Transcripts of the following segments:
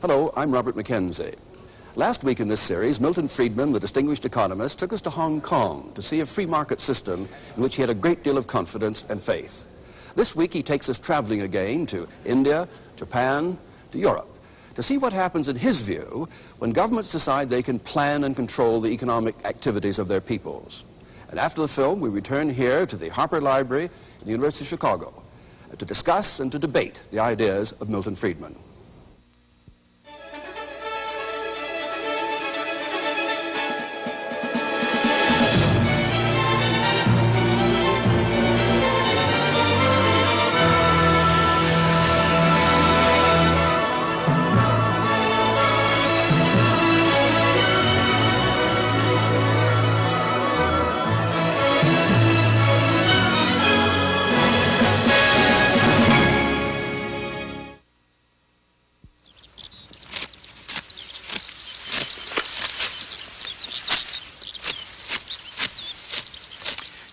Hello, I'm Robert Mackenzie. Last week in this series, Milton Friedman, the distinguished economist, took us to Hong Kong to see a free market system in which he had a great deal of confidence and faith. This week he takes us traveling again to India, Japan, to Europe, to see what happens in his view when governments decide they can plan and control the economic activities of their peoples. And after the film, we return here to the Harper Library at the University of Chicago to discuss and to debate the ideas of Milton Friedman.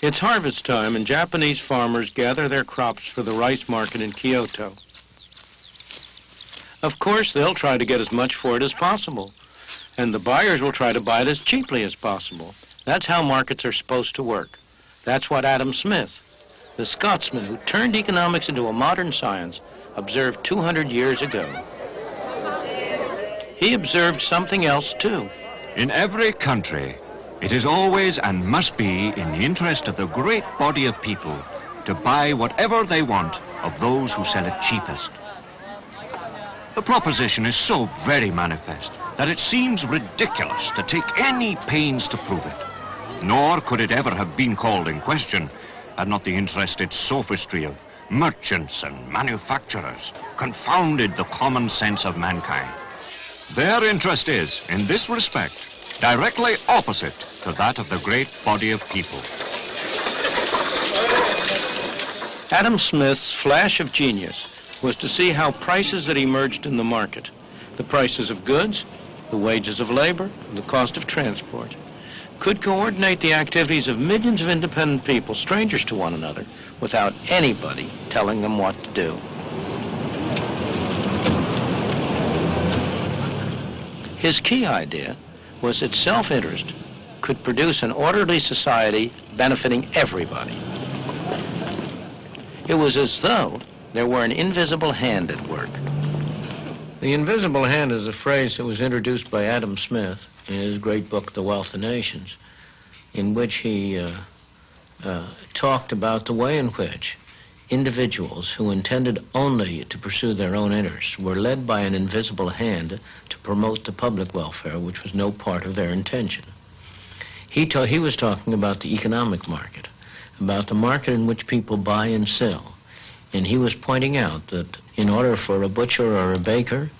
It's harvest time, and Japanese farmers gather their crops for the rice market in Kyoto. Of course, they'll try to get as much for it as possible, and the buyers will try to buy it as cheaply as possible. That's how markets are supposed to work. That's what Adam Smith, the Scotsman who turned economics into a modern science, observed 200 years ago. He observed something else, too. In every country, it is always and must be in the interest of the great body of people to buy whatever they want of those who sell it cheapest. The proposition is so very manifest that it seems ridiculous to take any pains to prove it. Nor could it ever have been called in question had not the interested sophistry of merchants and manufacturers confounded the common sense of mankind. Their interest is, in this respect, directly opposite to that of the great body of people. Adam Smith's flash of genius was to see how prices that emerged in the market, the prices of goods, the wages of labor, and the cost of transport, could coordinate the activities of millions of independent people, strangers to one another, without anybody telling them what to do. His key idea was that self-interest could produce an orderly society benefiting everybody. It was as though there were an invisible hand at work. The invisible hand is a phrase that was introduced by Adam Smith in his great book, The Wealth of Nations, in which he talked about the way in which individuals who intended only to pursue their own interests were led by an invisible hand to promote the public welfare, which was no part of their intention. He was talking about the economic market, about the market in which people buy and sell. And he was pointing out that in order for a butcher or a baker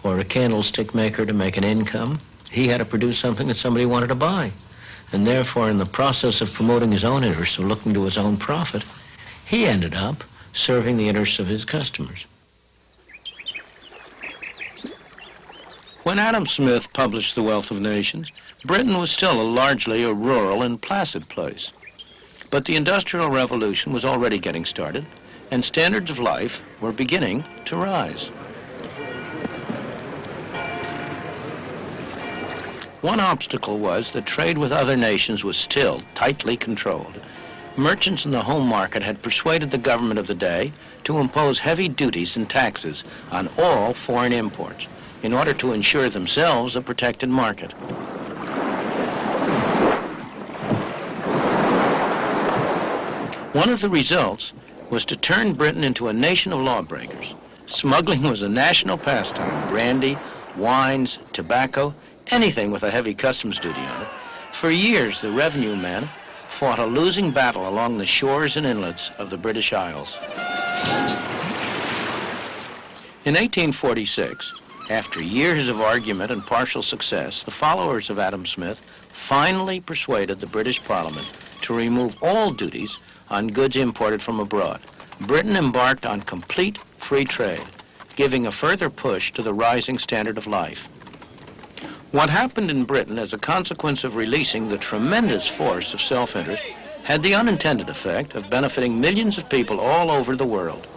or a candlestick maker to make an income, he had to produce something that somebody wanted to buy. And therefore, in the process of promoting his own interests or looking to his own profit, he ended up serving the interests of his customers. When Adam Smith published The Wealth of Nations, Britain was still largely a rural and placid place. But the Industrial Revolution was already getting started, and standards of life were beginning to rise. One obstacle was that trade with other nations was still tightly controlled. Merchants in the home market had persuaded the government of the day to impose heavy duties and taxes on all foreign imports in order to ensure themselves a protected market. One of the results was to turn Britain into a nation of lawbreakers. Smuggling was a national pastime. Brandy, wines, tobacco, anything with a heavy customs duty on it. For years, the revenue men fought a losing battle along the shores and inlets of the British Isles. In 1846, after years of argument and partial success, the followers of Adam Smith finally persuaded the British Parliament to remove all duties on goods imported from abroad. Britain embarked on complete free trade, giving a further push to the rising standard of life. What happened in Britain as a consequence of releasing the tremendous force of self-interest had the unintended effect of benefiting millions of people all over the world.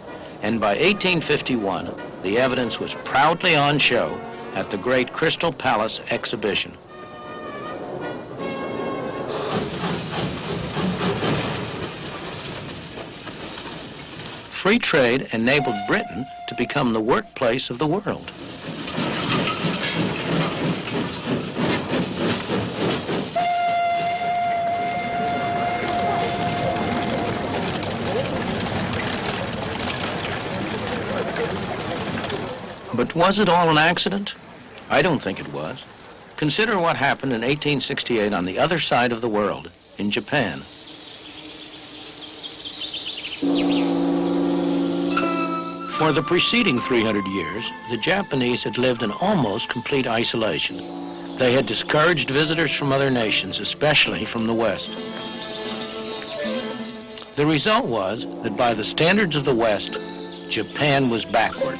And by 1851, the evidence was proudly on show at the great Crystal Palace exhibition. Free trade enabled Britain to become the workplace of the world. But was it all an accident? I don't think it was. Consider what happened in 1868 on the other side of the world, in Japan. For the preceding 300 years, the Japanese had lived in almost complete isolation. They had discouraged visitors from other nations, especially from the West. The result was that by the standards of the West, Japan was backward.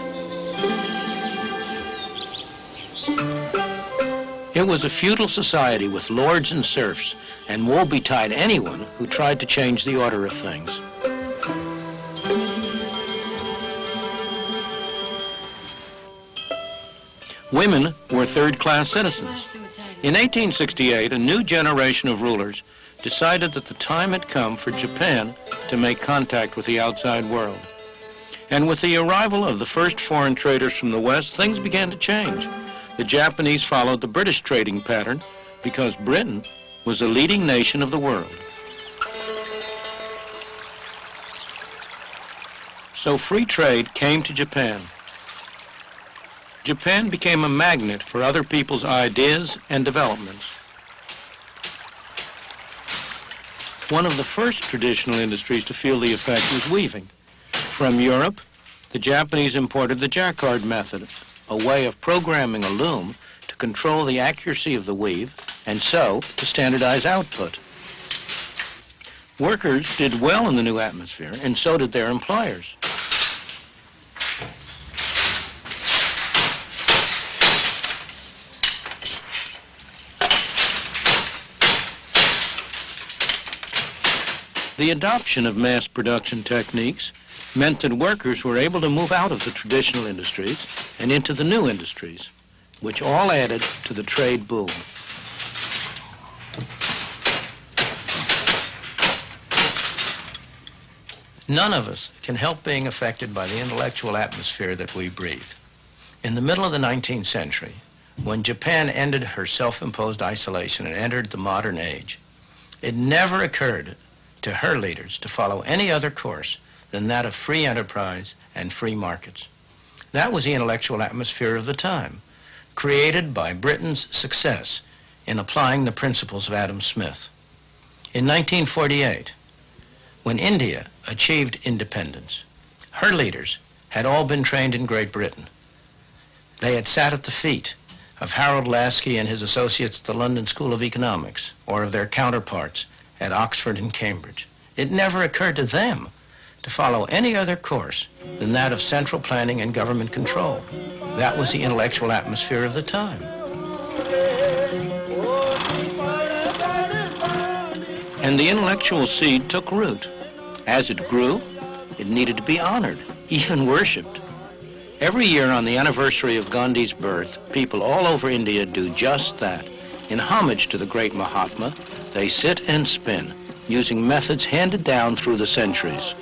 It was a feudal society with lords and serfs, and woe betide anyone who tried to change the order of things. Women were third-class citizens. In 1868, a new generation of rulers decided that the time had come for Japan to make contact with the outside world. And with the arrival of the first foreign traders from the West, things began to change. The Japanese followed the British trading pattern because Britain was a leading nation of the world. So free trade came to Japan. Japan became a magnet for other people's ideas and developments. One of the first traditional industries to feel the effect was weaving. From Europe, the Japanese imported the jacquard method, a way of programming a loom to control the accuracy of the weave and so to standardize output. Workers did well in the new atmosphere, and so did their employers. The adoption of mass production techniques meant that workers were able to move out of the traditional industries and into the new industries, which all added to the trade boom. None of us can help being affected by the intellectual atmosphere that we breathe. In the middle of the 19th century, when Japan ended her self-imposed isolation and entered the modern age, it never occurred to her leaders to follow any other course than that of free enterprise and free markets. That was the intellectual atmosphere of the time, created by Britain's success in applying the principles of Adam Smith. In 1948, when India achieved independence, her leaders had all been trained in Great Britain. They had sat at the feet of Harold Laski and his associates at the London School of Economics, or of their counterparts at Oxford and Cambridge. It never occurred to them to follow any other course than that of central planning and government control. That was the intellectual atmosphere of the time. And the intellectual seed took root. As it grew, it needed to be honored, even worshipped. Every year on the anniversary of Gandhi's birth, people all over India do just that. In homage to the great Mahatma, they sit and spin, using methods handed down through the centuries.